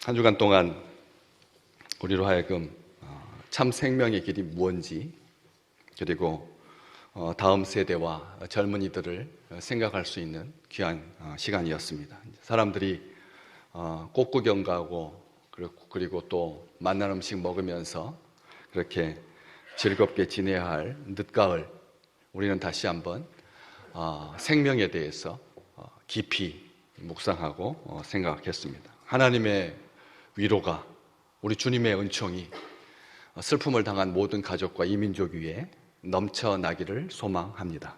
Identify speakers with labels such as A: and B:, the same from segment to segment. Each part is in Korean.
A: 한 주간 동안 우리로 하여금 참 생명의 길이 무엇인지, 그리고 다음 세대와 젊은이들을 생각할 수 있는 귀한 시간이었습니다. 사람들이 꽃 구경 가고 그리고 또 맛난 음식 먹으면서 그렇게 즐겁게 지내야 할 늦가을, 우리는 다시 한번 생명에 대해서 깊이 묵상하고 생각했습니다. 하나님의 위로가, 우리 주님의 은총이 슬픔을 당한 모든 가족과 이민족 위에 넘쳐나기를 소망합니다.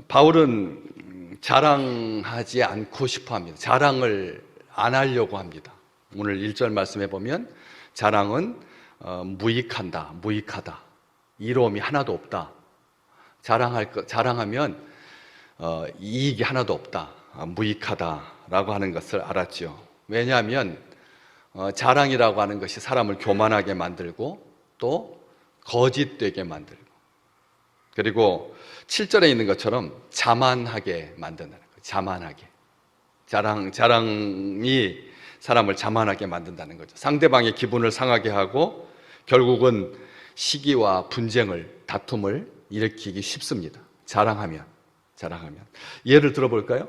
A: 바울은 자랑하지 않고 싶어 합니다. 자랑을 안 하려고 합니다. 오늘 1절 말씀해 보면 자랑은 무익하다. 이로움이 하나도 없다. 자랑하면 이익이 하나도 없다. 무익하다라고 하는 것을 알았죠. 왜냐하면 자랑이라고 하는 것이 사람을 교만하게 만들고 또 거짓되게 만들고, 그리고 7절에 있는 것처럼 자만하게 만든다는 거예요. 자만하게. 자랑이 사람을 자만하게 만든다는 거죠. 상대방의 기분을 상하게 하고 결국은 시기와 분쟁을, 다툼을 일으키기 쉽습니다. 자랑하면. 예를 들어볼까요?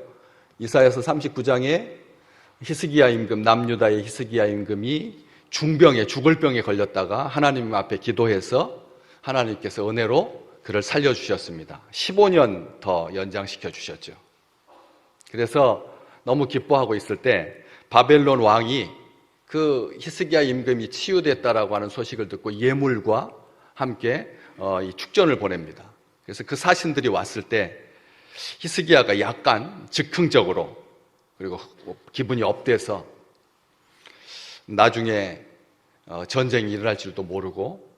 A: 이사야서 39장에 히스기야 임금, 남유다의 히스기야 임금이 중병에, 죽을 병에 걸렸다가 하나님 앞에 기도해서 하나님께서 은혜로 그를 살려주셨습니다. 15년 더 연장시켜 주셨죠. 그래서 너무 기뻐하고 있을 때 바벨론 왕이 그 히스기야 임금이 치유됐다라고 하는 소식을 듣고 예물과 함께 이 축전을 보냅니다. 그래서 그 사신들이 왔을 때 히스기야가 약간 즉흥적으로, 그리고 기분이 업돼서 나중에 전쟁이 일어날 줄도 모르고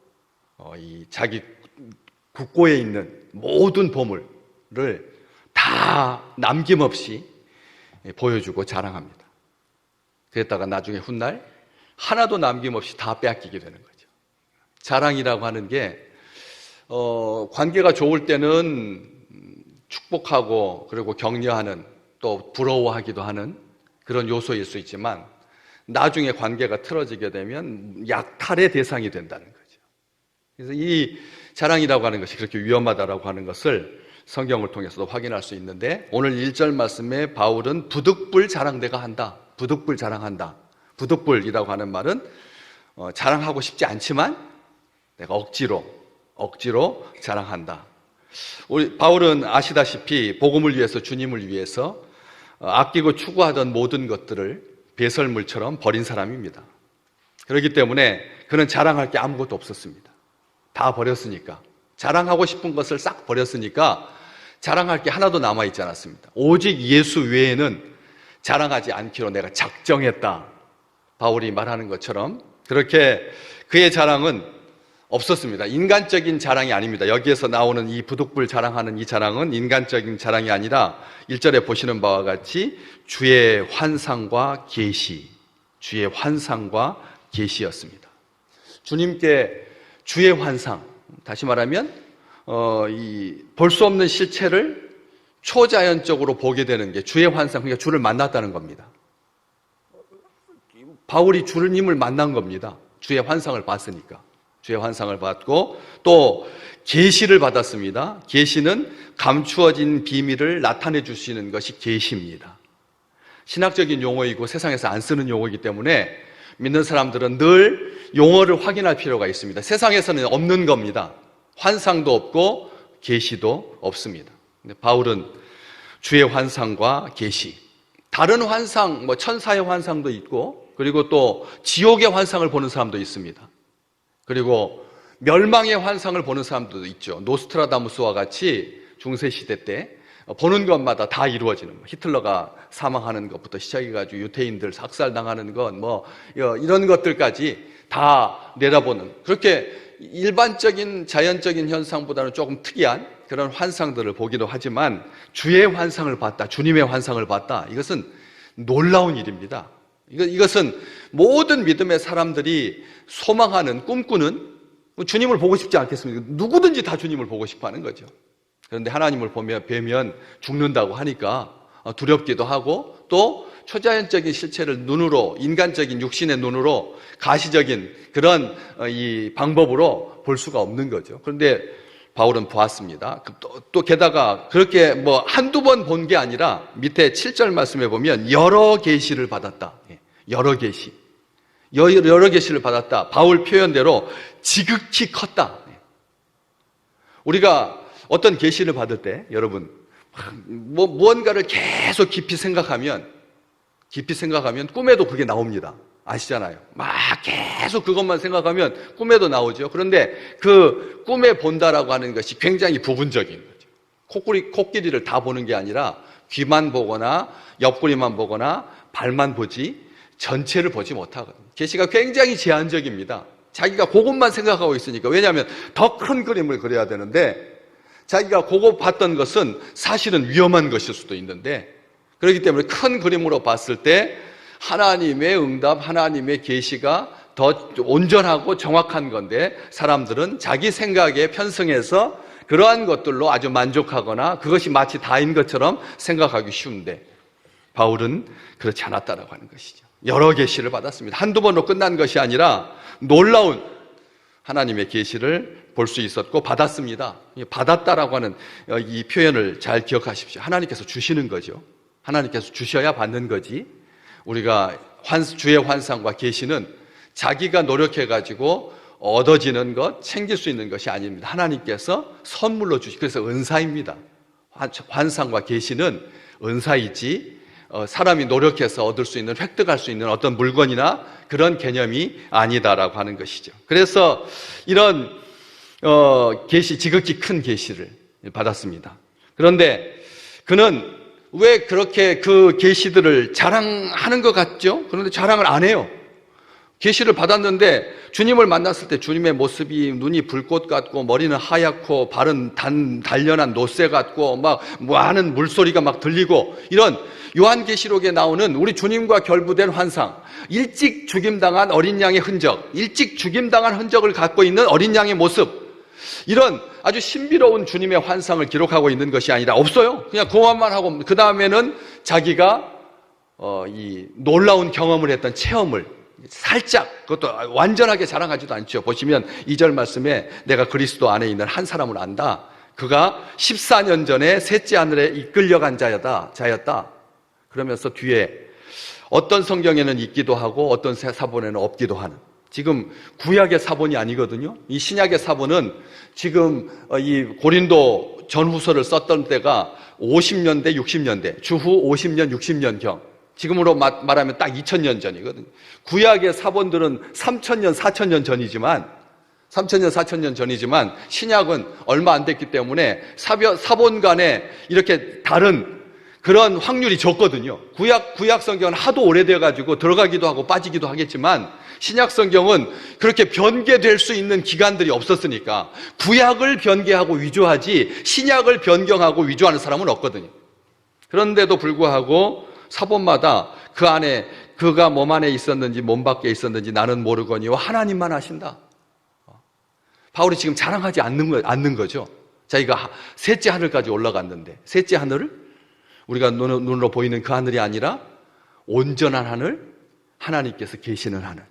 A: 이 자기 국고에 있는 모든 보물을 다 남김없이 보여주고 자랑합니다. 그랬다가 나중에 훗날 하나도 남김없이 다 빼앗기게 되는 거죠. 자랑이라고 하는 게 관계가 좋을 때는 축복하고 그리고 격려하는, 또 부러워하기도 하는 그런 요소일 수 있지만 나중에 관계가 틀어지게 되면 약탈의 대상이 된다는 거죠. 그래서 이 자랑이라고 하는 것이 그렇게 위험하다라고 하는 것을 성경을 통해서도 확인할 수 있는데, 오늘 1절 말씀에 바울은 부득불 자랑내가 한다. 부득불 자랑한다. 부득불이라고 하는 말은 자랑하고 싶지 않지만 내가 억지로 자랑한다. 우리 바울은 아시다시피 복음을 위해서, 주님을 위해서 아끼고 추구하던 모든 것들을 배설물처럼 버린 사람입니다. 그렇기 때문에 그는 자랑할 게 아무것도 없었습니다. 다 버렸으니까, 자랑하고 싶은 것을 싹 버렸으니까 자랑할 게 하나도 남아있지 않았습니다. 오직 예수 외에는 자랑하지 않기로 내가 작정했다. 바울이 말하는 것처럼 그렇게 그의 자랑은 없었습니다. 인간적인 자랑이 아닙니다. 여기에서 나오는 이 부득불 자랑하는 이 자랑은 인간적인 자랑이 아니라 1절에 보시는 바와 같이 주의 환상과 계시였습니다. 주님께 주의 환상, 다시 말하면 볼 수 없는 실체를 초자연적으로 보게 되는 게 주의 환상, 그러니까 주를 만났다는 겁니다. 바울이 주님을 만난 겁니다. 주의 환상을 봤으니까. 주의 환상을 받고 또 계시를 받았습니다. 계시는 감추어진 비밀을 나타내 주시는 것이 계시입니다. 신학적인 용어이고 세상에서 안 쓰는 용어이기 때문에 믿는 사람들은 늘 용어를 확인할 필요가 있습니다. 세상에서는 없는 겁니다. 환상도 없고 계시도 없습니다. 근데 바울은 주의 환상과 계시, 다른 환상, 천사의 환상도 있고, 그리고 또 지옥의 환상을 보는 사람도 있습니다. 그리고 멸망의 환상을 보는 사람들도 있죠. 노스트라다무스와 같이 중세시대 때 보는 것마다 다 이루어지는, 히틀러가 사망하는 것부터 시작해가지고 유태인들 삭살당하는 것, 이런 것들까지 다 내다보는, 그렇게 일반적인 자연적인 현상보다는 조금 특이한 그런 환상들을 보기도 하지만 주의 환상을 봤다, 주님의 환상을 봤다, 이것은 놀라운 일입니다. 이것은 모든 믿음의 사람들이 소망하는, 꿈꾸는, 주님을 보고 싶지 않겠습니까? 누구든지 다 주님을 보고 싶어 하는 거죠. 그런데 하나님을 뵈면 죽는다고 하니까 두렵기도 하고 또 초자연적인 실체를 눈으로, 인간적인 육신의 눈으로, 가시적인 그런 이 방법으로 볼 수가 없는 거죠. 그런데 바울은 보았습니다. 또 게다가 그렇게 뭐 한두 번 본 게 아니라 밑에 7절 말씀에 보면 여러 계시를 받았다. 여러 계시. 여러 계시를 받았다. 바울 표현대로 지극히 컸다. 우리가 어떤 계시를 받을 때 여러분 무언가를 계속 깊이 생각하면 꿈에도 그게 나옵니다. 아시잖아요. 막 계속 그것만 생각하면 꿈에도 나오죠. 그런데 그 꿈에 본다라고 하는 것이 굉장히 부분적인 거죠. 코끼리를 다 보는 게 아니라 귀만 보거나 옆구리만 보거나 발만 보지 전체를 보지 못하거든요. 계시가 굉장히 제한적입니다. 자기가 그것만 생각하고 있으니까. 왜냐하면 더 큰 그림을 그려야 되는데 자기가 그거 봤던 것은 사실은 위험한 것일 수도 있는데, 그렇기 때문에 큰 그림으로 봤을 때 하나님의 응답, 하나님의 계시가 더 온전하고 정확한 건데, 사람들은 자기 생각에 편승해서 그러한 것들로 아주 만족하거나 그것이 마치 다인 것처럼 생각하기 쉬운데, 바울은 그렇지 않았다라고 하는 것이죠. 여러 계시를 받았습니다. 한두 번으로 끝난 것이 아니라 놀라운 하나님의 계시를 볼 수 있었고 받았습니다. 받았다라고 하는 이 표현을 잘 기억하십시오. 하나님께서 주시는 거죠. 하나님께서 주셔야 받는 거지. 우리가 주의 환상과 계시는 자기가 노력해가지고 얻어지는 것, 챙길 수 있는 것이 아닙니다. 하나님께서 선물로 그래서 은사입니다. 환상과 계시는 은사이지 사람이 노력해서 얻을 수 있는, 획득할 수 있는 어떤 물건이나 그런 개념이 아니다라고 하는 것이죠. 그래서 이런 계시, 지극히 큰 계시를 받았습니다. 그런데 그는 왜 그렇게 그 계시들을 자랑하는 것 같죠? 그런데 자랑을 안 해요. 계시를 받았는데 주님을 만났을 때 주님의 모습이 눈이 불꽃 같고 머리는 하얗고 발은 단련한 노쇠 같고 막 많은 물소리가 막 들리고, 이런 요한계시록에 나오는 우리 주님과 결부된 환상, 일찍 죽임당한 어린 양의 흔적, 일찍 죽임당한 흔적을 갖고 있는 어린 양의 모습, 이런 아주 신비로운 주님의 환상을 기록하고 있는 것이 아니라 없어요. 그냥 그것만 하고 그 다음에는 자기가 이 놀라운 경험을 했던 체험을 살짝, 그것도 완전하게 자랑하지도 않죠. 보시면 2절 말씀에 내가 그리스도 안에 있는 한 사람을 안다. 그가 14년 전에 셋째 하늘에 이끌려간 자였다. 그러면서 뒤에 어떤 성경에는 있기도 하고 어떤 사본에는 없기도 하는, 지금 구약의 사본이 아니거든요. 이 신약의 사본은 지금 이 고린도 전후서를 썼던 때가 50년대, 60년대, 주후 50년, 60년경, 지금으로 말하면 딱 2000년 전이거든요. 구약의 사본들은 3000년, 4000년 전이지만, 3000년, 4000년 전이지만 신약은 얼마 안 됐기 때문에 사본 간에 이렇게 다른 그런 확률이 적거든요. 구약 성경은 하도 오래돼가지고 들어가기도 하고 빠지기도 하겠지만, 신약 성경은 그렇게 변개될 수 있는 기간들이 없었으니까 구약을 변개하고 위조하지 신약을 변경하고 위조하는 사람은 없거든요. 그런데도 불구하고 사본마다 그 안에 그가 몸 안에 있었는지 몸 밖에 있었는지 나는 모르거니와 하나님만 아신다. 바울이 지금 자랑하지 않는 거죠. 자기가 셋째 하늘까지 올라갔는데, 셋째 하늘을 우리가 눈으로 보이는 그 하늘이 아니라 온전한 하늘, 하나님께서 계시는 하늘,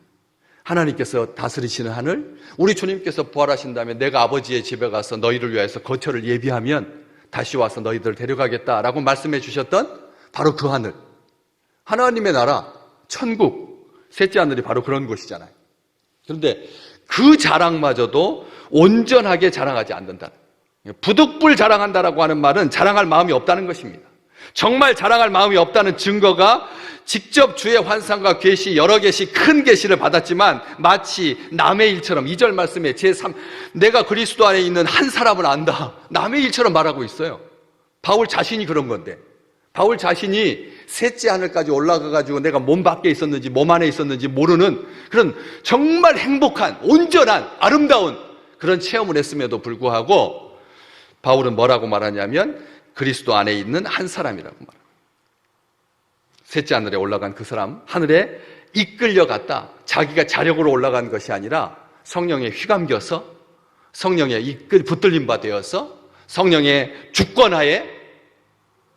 A: 하나님께서 다스리시는 하늘, 우리 주님께서 부활하신 다음에 내가 아버지의 집에 가서 너희를 위해서 거처를 예비하면 다시 와서 너희들을 데려가겠다라고 말씀해 주셨던 바로 그 하늘, 하나님의 나라, 천국, 셋째 하늘이 바로 그런 곳이잖아요. 그런데 그 자랑마저도 온전하게 자랑하지 않는다. 부득불 자랑한다라고 하는 말은 자랑할 마음이 없다는 것입니다. 정말 자랑할 마음이 없다는 증거가 직접 주의 환상과 계시, 여러 계시, 큰 계시를 받았지만 마치 남의 일처럼, 2절 말씀에 내가 그리스도 안에 있는 한 사람을 안다, 남의 일처럼 말하고 있어요. 바울 자신이 그런 건데, 바울 자신이 셋째 하늘까지 올라가가지고 내가 몸 밖에 있었는지 몸 안에 있었는지 모르는 그런 정말 행복한, 온전한, 아름다운 그런 체험을 했음에도 불구하고 바울은 뭐라고 말하냐면 그리스도 안에 있는 한 사람이라고 말합니다. 셋째 하늘에 올라간 그 사람, 하늘에 이끌려갔다. 자기가 자력으로 올라간 것이 아니라 성령에 휘감겨서, 성령에 붙들림 바 되어서 성령의 주권하에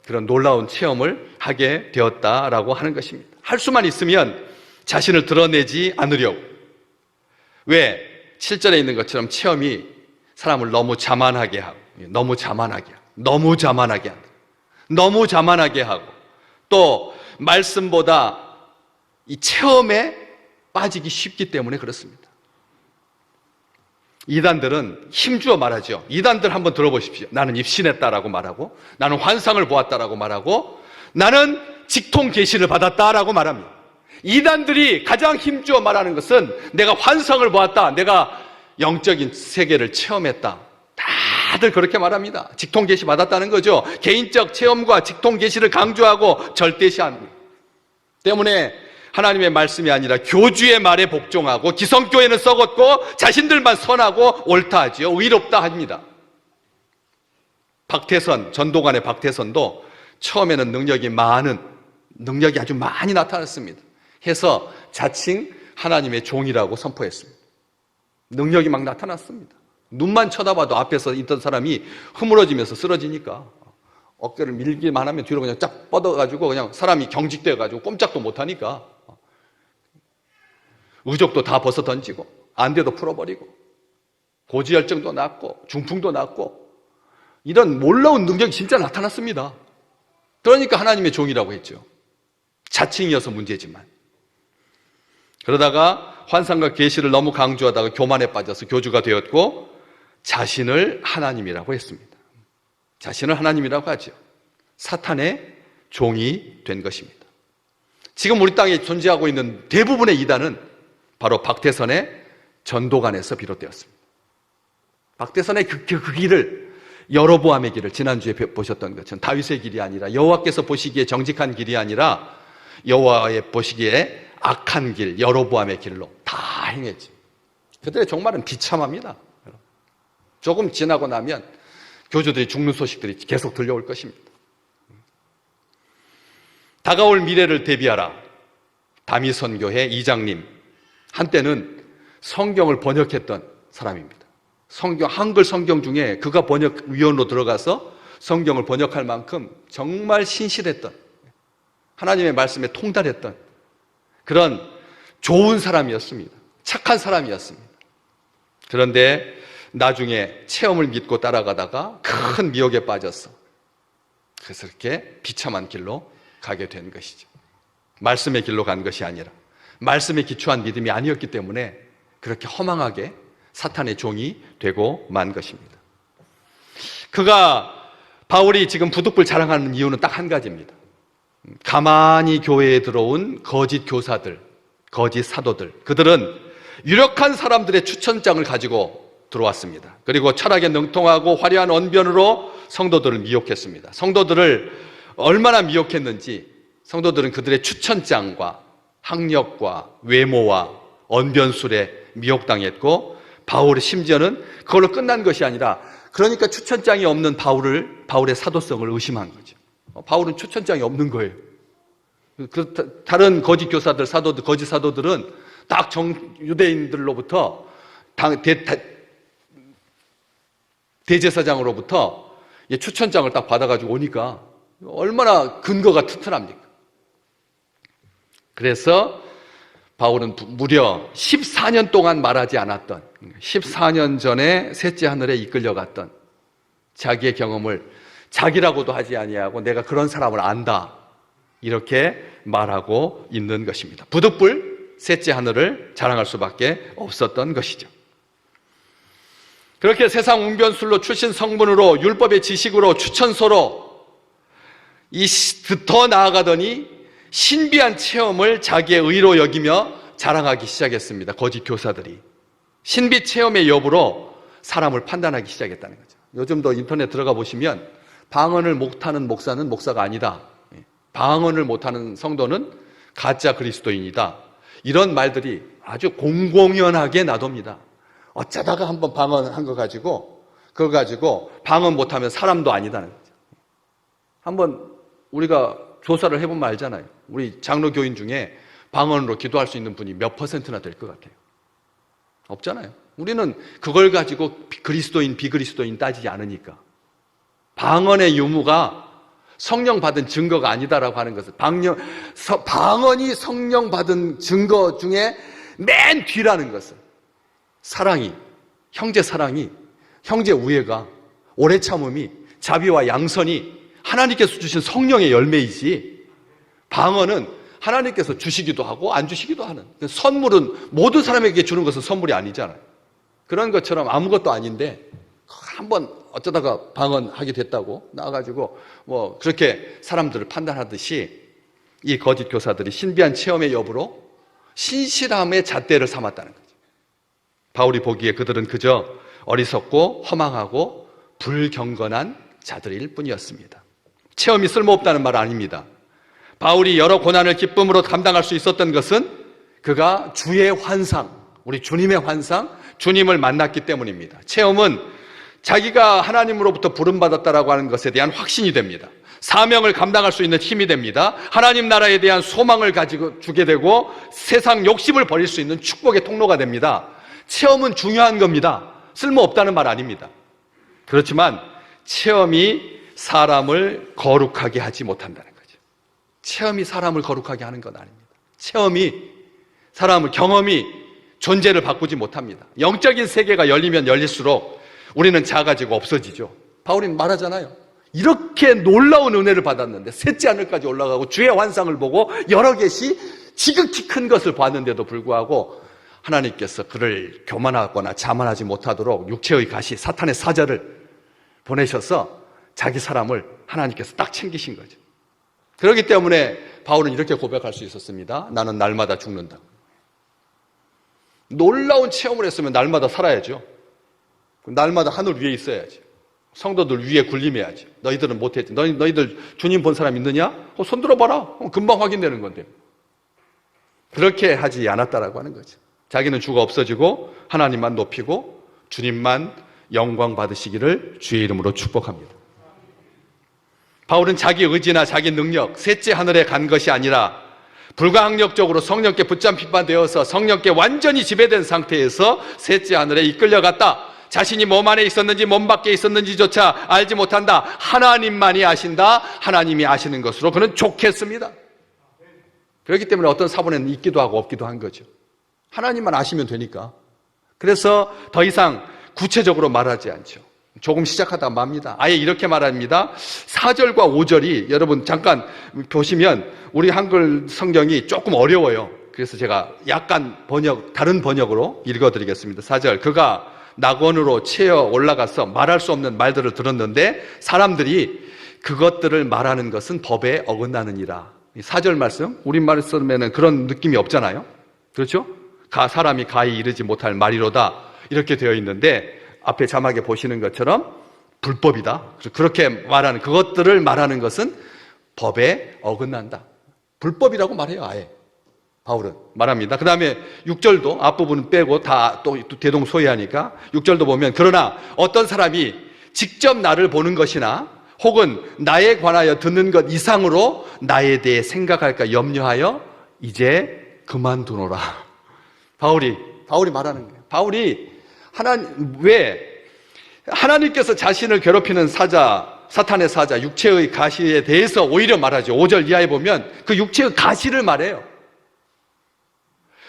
A: 그런 놀라운 체험을 하게 되었다라고 하는 것입니다. 할 수만 있으면 자신을 드러내지 않으려고. 왜? 7절에 있는 것처럼 체험이 사람을 너무 자만하게 하고, 너무 자만하게 하고, 또 말씀보다 이 체험에 빠지기 쉽기 때문에 그렇습니다. 이단들은 힘주어 말하죠. 이단들 한번 들어보십시오. 나는 입신했다라고 말하고, 나는 환상을 보았다라고 말하고, 나는 직통 계시를 받았다라고 말합니다. 이단들이 가장 힘주어 말하는 것은 내가 환상을 보았다, 내가 영적인 세계를 체험했다. 다들 그렇게 말합니다. 직통 계시 받았다는 거죠. 개인적 체험과 직통 계시를 강조하고 절대시합니다. 때문에 하나님의 말씀이 아니라 교주의 말에 복종하고 기성교회는 썩었고 자신들만 선하고 옳다 하지요. 의롭다 합니다. 박태선, 전도관의 박태선도 처음에는 능력이 아주 많이 나타났습니다. 해서 자칭 하나님의 종이라고 선포했습니다. 능력이 막 나타났습니다. 눈만 쳐다봐도 앞에서 있던 사람이 흐물어지면서 쓰러지니까 어깨를 밀기만 하면 뒤로 그냥 쫙 뻗어가지고 그냥 사람이 경직되어가지고 꼼짝도 못하니까 의족도 다 벗어 던지고 안대도 풀어버리고 고지혈증도 낫고 중풍도 낫고 이런 놀라운 능력이 진짜 나타났습니다. 그러니까 하나님의 종이라고 했죠. 자칭이어서 문제지만. 그러다가 환상과 계시를 너무 강조하다가 교만에 빠져서 교주가 되었고 자신을 하나님이라고 했습니다. 자신을 하나님이라고 하죠. 사탄의 종이 된 것입니다. 지금 우리 땅에 존재하고 있는 대부분의 이단은 바로 박태선의 전도관에서 비롯되었습니다. 박태선의 그 길을, 여로보암의 길을 지난주에 보셨던 것처럼 다윗의 길이 아니라 여호와께서 보시기에 정직한 길이 아니라 여호와의 보시기에 악한 길, 여로보암의 길로 다 행했지. 그들의 종말은 비참합니다. 조금 지나고 나면 교주들이 죽는 소식들이 계속 들려올 것입니다. 다가올 미래를 대비하라. 다미선교회 이장님, 한때는 성경을 번역했던 사람입니다. 한글 성경 중에 그가 번역위원으로 들어가서 성경을 번역할 만큼 정말 신실했던, 하나님의 말씀에 통달했던 그런 좋은 사람이었습니다. 착한 사람이었습니다. 그런데 나중에 체험을 믿고 따라가다가 큰 미혹에 빠졌어. 그래서 이렇게 비참한 길로 가게 된 것이죠. 말씀의 길로 간 것이 아니라 말씀에 기초한 믿음이 아니었기 때문에 그렇게 허망하게 사탄의 종이 되고 만 것입니다. 바울이 지금 부득불 자랑하는 이유는 딱 한 가지입니다. 가만히 교회에 들어온 거짓 교사들, 거짓 사도들, 그들은 유력한 사람들의 추천장을 가지고 들어왔습니다. 그리고 철학에 능통하고 화려한 언변으로 성도들을 미혹했습니다. 성도들을 얼마나 미혹했는지 성도들은 그들의 추천장과 학력과 외모와 언변술에 미혹당했고 바울의 심지어는 그걸로 끝난 것이 아니라 그러니까 추천장이 없는 바울의 사도성을 의심한 거죠. 바울은 추천장이 없는 거예요. 다른 거짓 교사들, 거짓 사도들은 딱 유대인들로부터 대제사장으로부터 추천장을 딱 받아가지고 오니까 얼마나 근거가 튼튼합니까? 그래서 바울은 무려 14년 동안 말하지 않았던, 14년 전에 셋째 하늘에 이끌려갔던 자기의 경험을 자기라고도 하지 아니하고 내가 그런 사람을 안다, 이렇게 말하고 있는 것입니다. 부득불 셋째 하늘을 자랑할 수밖에 없었던 것이죠. 그렇게 세상 웅변술로 출신 성분으로 율법의 지식으로 추천서로 더 나아가더니 신비한 체험을 자기의 의로 여기며 자랑하기 시작했습니다. 거짓 교사들이 신비 체험의 여부로 사람을 판단하기 시작했다는 거죠. 요즘도 인터넷 들어가 보시면 방언을 못하는 목사는 목사가 아니다, 방언을 못하는 성도는 가짜 그리스도인이다, 이런 말들이 아주 공공연하게 나돕니다. 어쩌다가 한번 방언한 거 가지고 그거 가지고 방언 못하면 사람도 아니다는 거죠. 한번 우리가 조사를 해보면 알잖아요. 우리 장로 교인 중에 방언으로 기도할 수 있는 분이 몇 %나 될 것 같아요? 없잖아요. 우리는 그걸 가지고 그리스도인, 비그리스도인 따지지 않으니까. 방언의 유무가 성령 받은 증거가 아니다라고 하는 것은 방언이 성령 받은 증거 중에 맨 뒤라는 것은 사랑이, 형제 사랑이, 형제 우애가, 오래 참음이, 자비와 양선이 하나님께서 주신 성령의 열매이지, 방언은 하나님께서 주시기도 하고 안 주시기도 하는, 선물은 모든 사람에게 주는 것은 선물이 아니잖아요. 그런 것처럼 아무것도 아닌데 한번 어쩌다가 방언하게 됐다고 나와가지고 뭐 그렇게 사람들을 판단하듯이 이 거짓 교사들이 신비한 체험의 여부로 신실함의 잣대를 삼았다는 거죠. 바울이 보기에 그들은 그저 어리석고 허망하고 불경건한 자들일 뿐이었습니다. 체험이 쓸모없다는 말 아닙니다. 바울이 여러 고난을 기쁨으로 감당할 수 있었던 것은 그가 주의 환상, 우리 주님의 환상, 주님을 만났기 때문입니다. 체험은 자기가 하나님으로부터 부름받았다라고 하는 것에 대한 확신이 됩니다. 사명을 감당할 수 있는 힘이 됩니다. 하나님 나라에 대한 소망을 가지고 주게 되고 세상 욕심을 버릴 수 있는 축복의 통로가 됩니다. 체험은 중요한 겁니다. 쓸모없다는 말 아닙니다. 그렇지만 체험이 사람을 거룩하게 하지 못한다는 거죠. 체험이 사람을 거룩하게 하는 건 아닙니다. 체험이 사람을, 경험이 존재를 바꾸지 못합니다. 영적인 세계가 열리면 열릴수록 우리는 작아지고 없어지죠. 바울이 말하잖아요. 이렇게 놀라운 은혜를 받았는데 셋째 하늘까지 올라가고 주의 환상을 보고 여러 개씩 지극히 큰 것을 봤는데도 불구하고 하나님께서 그를 교만하거나 자만하지 못하도록 육체의 가시, 사탄의 사자를 보내셔서 자기 사람을 하나님께서 딱 챙기신 거죠. 그렇기 때문에 바울은 이렇게 고백할 수 있었습니다. 나는 날마다 죽는다. 놀라운 체험을 했으면 날마다 살아야죠. 날마다 하늘 위에 있어야지. 성도들 위에 군림해야지. 너희들은 못했지. 너희들 주님 본 사람 있느냐? 손 들어봐라. 금방 확인되는 건데. 그렇게 하지 않았다라고 하는 거죠. 자기는 죽어 없어지고 하나님만 높이고 주님만 영광 받으시기를 주의 이름으로 축복합니다. 바울은 자기 의지나 자기 능력, 셋째 하늘에 간 것이 아니라 불가항력적으로 성령께 붙잡힌 되어서 성령께 완전히 지배된 상태에서 셋째 하늘에 이끌려갔다. 자신이 몸 안에 있었는지 몸 밖에 있었는지조차 알지 못한다. 하나님만이 아신다. 하나님이 아시는 것으로 그는 족했습니다. 그렇기 때문에 어떤 사본에는 있기도 하고 없기도 한 거죠. 하나님만 아시면 되니까. 그래서 더 이상 구체적으로 말하지 않죠. 조금 시작하다 맙니다. 아예 이렇게 말합니다. 4절과 5절이 여러분 잠깐 보시면 우리 한글 성경이 조금 어려워요. 그래서 제가 약간 다른 번역으로 읽어드리겠습니다. 4절, 그가 낙원으로 채어 올라가서 말할 수 없는 말들을 들었는데 사람들이 그것들을 말하는 것은 법에 어긋나느니라. 4절 말씀, 우리말을 쓰면은 그런 느낌이 없잖아요. 그렇죠? 사람이 가히 이르지 못할 말이로다. 이렇게 되어 있는데 앞에 자막에 보시는 것처럼 불법이다. 그렇게 말하는, 그것들을 말하는 것은 법에 어긋난다. 불법이라고 말해요, 아예. 바울은 말합니다. 그 다음에 6절도 앞부분 빼고 다 또 대동소이하니까 6절도 보면 그러나 어떤 사람이 직접 나를 보는 것이나 혹은 나에 관하여 듣는 것 이상으로 나에 대해 생각할까 염려하여 이제 그만두노라. 바울이 말하는 거예요. 바울이 하나님께서 자신을 괴롭히는 사탄의 사자, 육체의 가시에 대해서 오히려 말하죠. 5절 이하에 보면 그 육체의 가시를 말해요.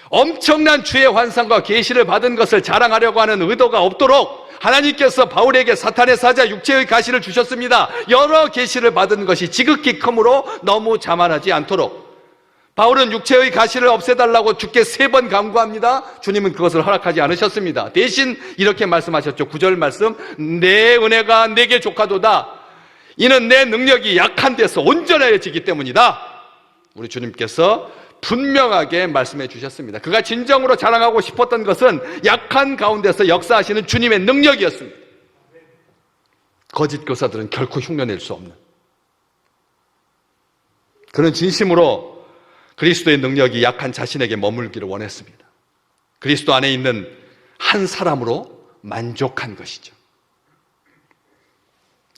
A: 엄청난 주의 환상과 계시를 받은 것을 자랑하려고 하는 의도가 없도록 하나님께서 바울에게 사탄의 사자, 육체의 가시를 주셨습니다. 여러 계시를 받은 것이 지극히 크므로 너무 자만하지 않도록. 바울은 육체의 가시를 없애달라고 주께 3번 간구합니다. 주님은 그것을 허락하지 않으셨습니다. 대신 이렇게 말씀하셨죠. 9절 말씀, 내 은혜가 내게 족하도다. 이는 내 능력이 약한 데서 온전해지기 때문이다. 우리 주님께서 분명하게 말씀해 주셨습니다. 그가 진정으로 자랑하고 싶었던 것은 약한 가운데서 역사하시는 주님의 능력이었습니다. 거짓 교사들은 결코 흉내낼 수 없는, 그는 진심으로 그리스도의 능력이 약한 자신에게 머물기를 원했습니다. 그리스도 안에 있는 한 사람으로 만족한 것이죠.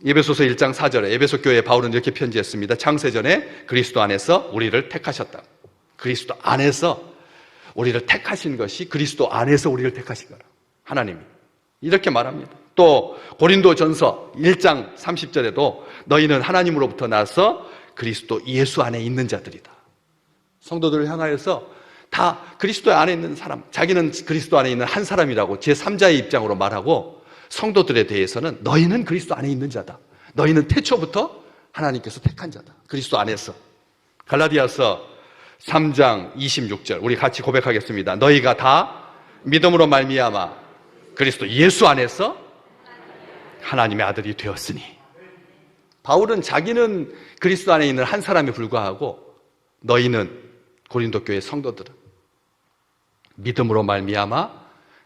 A: 에베소서 1장 4절에 에베소 교회에 바울은 이렇게 편지했습니다. 창세전에 그리스도 안에서 우리를 택하셨다. 그리스도 안에서 우리를 택하신 것이 그리스도 안에서 우리를 택하신 거라. 하나님이 이렇게 말합니다. 또 고린도전서 1장 30절에도 너희는 하나님으로부터 나서 그리스도 예수 안에 있는 자들이다. 성도들을 향하여서 다 그리스도 안에 있는 사람, 자기는 그리스도 안에 있는 한 사람이라고 제3자의 입장으로 말하고, 성도들에 대해서는 너희는 그리스도 안에 있는 자다. 너희는 태초부터 하나님께서 택한 자다. 그리스도 안에서. 갈라디아서 3장 26절 우리 같이 고백하겠습니다. 너희가 다 믿음으로 말미암아 그리스도 예수 안에서 하나님의 아들이 되었으니. 바울은 자기는 그리스도 안에 있는 한 사람에 불과하고, 너희는 고린도 교회 성도들은 믿음으로 말미암아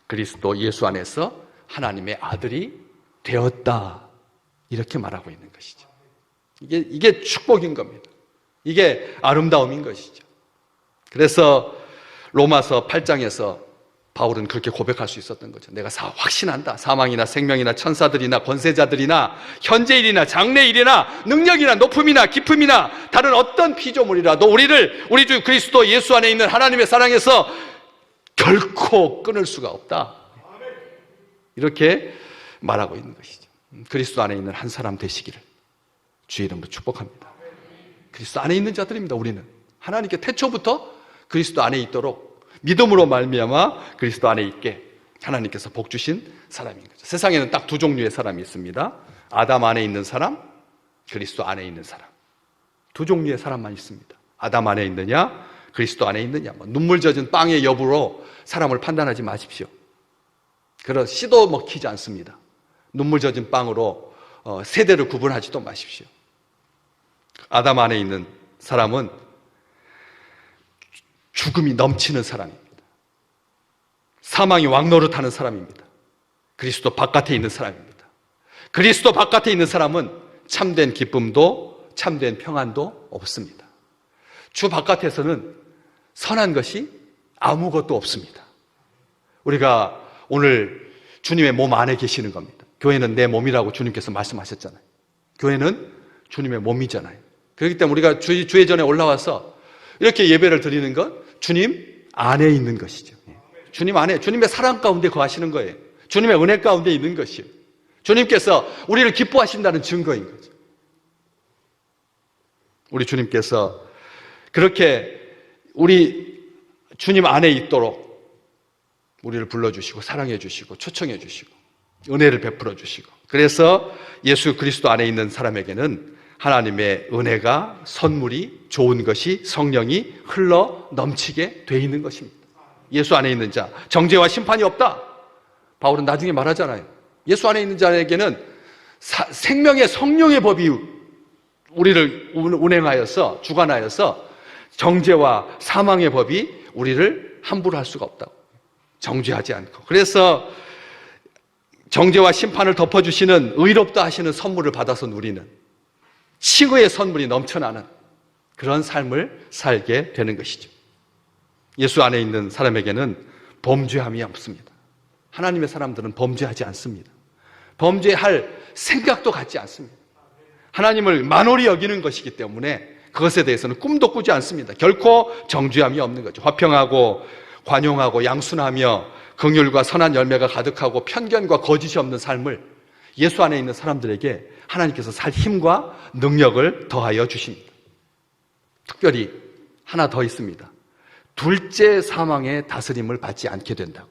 A: 그리스도 예수 안에서 하나님의 아들이 되었다. 이렇게 말하고 있는 것이죠. 이게 축복인 겁니다. 이게 아름다움인 것이죠. 그래서 로마서 8장에서 바울은 그렇게 고백할 수 있었던 거죠. 내가 확신한다. 사망이나 생명이나 천사들이나 권세자들이나 현재일이나 장래일이나 능력이나 높음이나 깊음이나 다른 어떤 피조물이라도 우리 주 그리스도 예수 안에 있는 하나님의 사랑에서 결코 끊을 수가 없다. 이렇게 말하고 있는 것이죠. 그리스도 안에 있는 한 사람 되시기를 주의 이름으로 축복합니다. 그리스도 안에 있는 자들입니다. 우리는 하나님께 태초부터 그리스도 안에 있도록 믿음으로 말미암아 그리스도 안에 있게 하나님께서 복 주신 사람인 거죠. 세상에는 딱 두 종류의 사람이 있습니다. 아담 안에 있는 사람, 그리스도 안에 있는 사람. 두 종류의 사람만 있습니다. 아담 안에 있느냐, 그리스도 안에 있느냐. 눈물 젖은 빵의 여부로 사람을 판단하지 마십시오. 그런 씨도 먹히지 않습니다. 눈물 젖은 빵으로 세대를 구분하지도 마십시오. 아담 안에 있는 사람은 죽음이 넘치는 사람입니다. 사망이 왕노릇하는 사람입니다. 그리스도 바깥에 있는 사람입니다. 그리스도 바깥에 있는 사람은 참된 기쁨도 참된 평안도 없습니다. 주 바깥에서는 선한 것이 아무것도 없습니다. 우리가 오늘 주님의 몸 안에 계시는 겁니다. 교회는 내 몸이라고 주님께서 말씀하셨잖아요. 교회는 주님의 몸이잖아요. 그렇기 때문에 우리가 주의 전에 올라와서 이렇게 예배를 드리는 것, 주님 안에 있는 것이죠. 주님 안에, 주님의 사랑 가운데 거하시는 거예요. 주님의 은혜 가운데 있는 것이요. 주님께서 우리를 기뻐하신다는 증거인 거죠. 우리 주님께서 그렇게 우리 주님 안에 있도록 우리를 불러주시고 사랑해 주시고 초청해 주시고 은혜를 베풀어 주시고, 그래서 예수 그리스도 안에 있는 사람에게는 하나님의 은혜가, 선물이, 좋은 것이, 성령이 흘러 넘치게 돼 있는 것입니다. 예수 안에 있는 자, 정죄와 심판이 없다. 바울은 나중에 말하잖아요. 예수 안에 있는 자에게는 생명의 성령의 법이 우리를 운행하여서, 주관하여서 정죄와 사망의 법이 우리를 함부로 할 수가 없다고. 정죄하지 않고. 그래서 정죄와 심판을 덮어주시는 의롭다 하시는 선물을 받아서 누리는 칭의의 선물이 넘쳐나는 그런 삶을 살게 되는 것이죠. 예수 안에 있는 사람에게는 범죄함이 없습니다. 하나님의 사람들은 범죄하지 않습니다. 범죄할 생각도 갖지 않습니다. 하나님을 만홀히 여기는 것이기 때문에 그것에 대해서는 꿈도 꾸지 않습니다. 결코 정죄함이 없는 거죠. 화평하고 관용하고 양순하며 긍휼과 선한 열매가 가득하고 편견과 거짓이 없는 삶을 예수 안에 있는 사람들에게 하나님께서 살 힘과 능력을 더하여 주십니다. 특별히 하나 더 있습니다. 둘째 사망의 다스림을 받지 않게 된다고.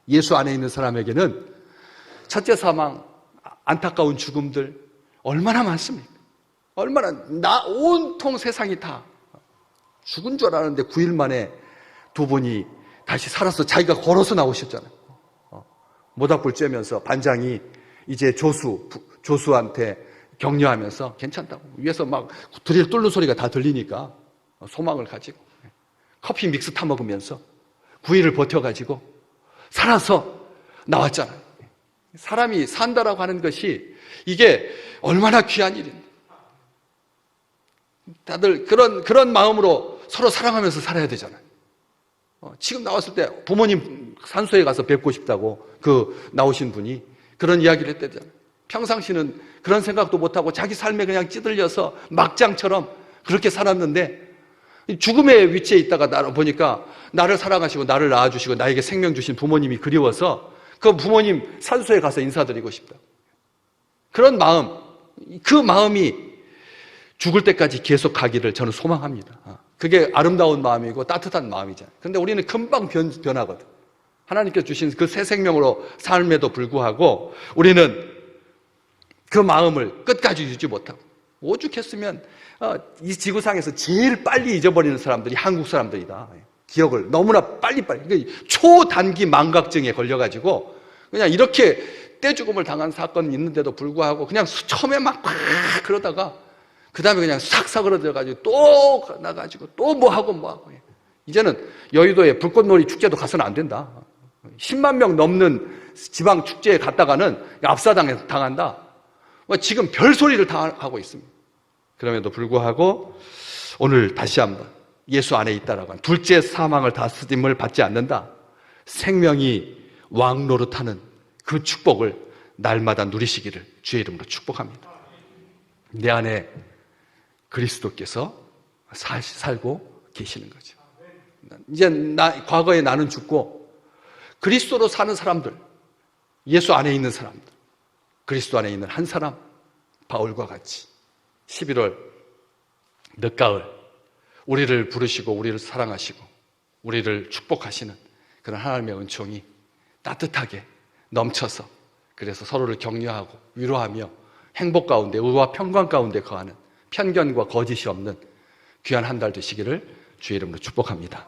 A: 예수 안에 있는 사람에게는 첫째 사망, 안타까운 죽음들 얼마나 많습니까? 얼마나 온통 세상이 다 죽은 줄 알았는데 9일 만에 두 분이 다시 살아서 자기가 걸어서 나오셨잖아요. 모닥불 쬐면서 반장이 이제 조수한테 격려하면서 괜찮다고, 위에서 막 드릴 뚫는 소리가 다 들리니까 소망을 가지고 커피 믹스 타 먹으면서 9일을 버텨가지고 살아서 나왔잖아요. 사람이 산다라고 하는 것이 이게 얼마나 귀한 일인데, 다들 그런 마음으로 서로 사랑하면서 살아야 되잖아요. 지금 나왔을 때 부모님 산소에 가서 뵙고 싶다고 나오신 분이 그런 이야기를 했대잖아요. 평상시는 그런 생각도 못하고 자기 삶에 그냥 찌들려서 막장처럼 그렇게 살았는데 죽음의 위치에 있다가 나를 보니까 나를 사랑하시고 나를 낳아주시고 나에게 생명 주신 부모님이 그리워서 그 부모님 산소에 가서 인사드리고 싶다. 그런 마음, 그 마음이 죽을 때까지 계속 가기를 저는 소망합니다. 그게 아름다운 마음이고 따뜻한 마음이잖아요. 그런데 우리는 금방 변하거든. 하나님께서 주신 그 새 생명으로 삶에도 불구하고 우리는 그 마음을 끝까지 유지 못하고, 오죽했으면 이 지구상에서 제일 빨리 잊어버리는 사람들이 한국 사람들이다. 기억을 너무나 빨리빨리, 초단기 망각증에 걸려가지고 그냥 이렇게 떼죽음을 당한 사건이 있는데도 불구하고 그냥 처음에 막 그러다가 그 다음에 그냥 싹 사그러져가지고 또 나가지고 또 뭐하고 이제는 여의도에 불꽃놀이 축제도 가서는 안 된다. 10만 명 넘는 지방 축제에 갔다가는 압사당한다. 지금 별소리를 다 하고 있습니다. 그럼에도 불구하고 오늘 다시 한번 예수 안에 있다라고 하는 둘째 사망을 다스림을 받지 않는다. 생명이 왕 노릇하는 그 축복을 날마다 누리시기를 주의 이름으로 축복합니다. 내 안에 그리스도께서 살고 계시는 거죠. 이제 과거에 나는 죽고 그리스도로 사는 사람들, 예수 안에 있는 사람들, 그리스도 안에 있는 한 사람, 바울과 같이 11월 늦가을 우리를 부르시고 우리를 사랑하시고 우리를 축복하시는 그런 하나님의 은총이 따뜻하게 넘쳐서, 그래서 서로를 격려하고 위로하며 행복 가운데, 의와 평강 가운데 거하는 편견과 거짓이 없는 귀한 한 달 되시기를 주의 이름으로 축복합니다.